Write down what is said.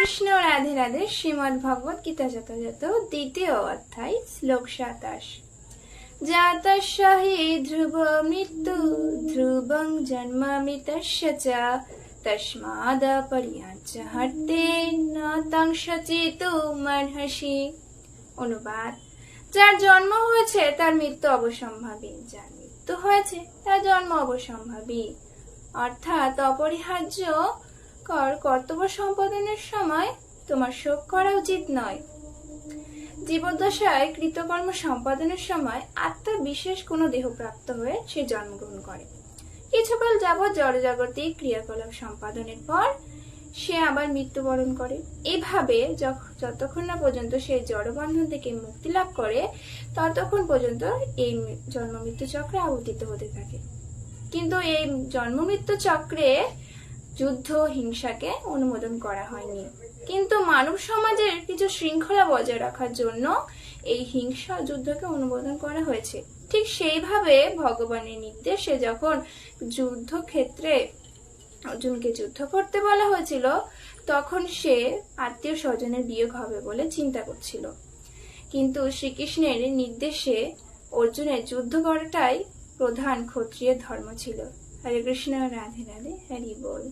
কৃষ্ণ, রাধে রাধে। শ্রীমদ্ ভগবত গীতা যথাযথ দ্বিতীয় অধ্যায়, শ্লোক 27। জাতস্য হি ধ্রুব মৃত্যু ধ্রুবং জন্মামৃতস্য চ তস্মাদপরিহার্যহর্তে ন তং সচেতুমর্হসি। অনুবাদ: যার জন্ম হয়েছে তার মৃত্যু অবশ্যম্ভাবী, যার মৃত্যু হয়েছে তার জন্ম অবশ্যম্ভাবী। অর্থাৎ অপরিহার্য কর্তব্য সম্পাদনের সময় তোমার শোক করা উচিত নয়। জীবদ্দশায় কৃতকর্ম সম্পাদনের সময় আত্মা বিশেষ কোনো দেহপ্রাপ্ত হয়ে সে জন্মগ্রহণ করে। কিছুকাল যাবৎ জড়জাগতিক ক্রিয়াকলাপ সম্পাদনের পর সে আবার মৃত্যুবরণ করে। এইভাবে যতক্ষণ না পর্যন্ত সে জড়বন্ধন থেকে মুক্তি লাভ করে ততক্ষণ পর্যন্ত এই জন্ম মৃত্যু চক্রে আবর্তিত হতে থাকে। কিন্তু এই জন্ম মৃত্যু চক্রে যুদ্ধ, হিংসাকে অনুমোদন করা হয়নি। কিন্তু মানব সমাজের কিছু শৃঙ্খলা বজায় রাখার জন্য এই হিংসা যুদ্ধকে অনুমোদন করা হয়েছে। ঠিক সেইভাবে ভগবানের নির্দেশে যখন যুদ্ধক্ষেত্রে অর্জুনকে যুদ্ধ করতে বলা হয়েছিল তখন সে আত্মীয় স্বজনের বিয়োগ হবে বলে চিন্তা করছিল। কিন্তু শ্রীকৃষ্ণের নির্দেশে অর্জুনের যুদ্ধ করাটাই প্রধান ক্ষত্রিয়ের ধর্ম ছিল। হরে কৃষ্ণ, রাধে রাধে, হরি বল।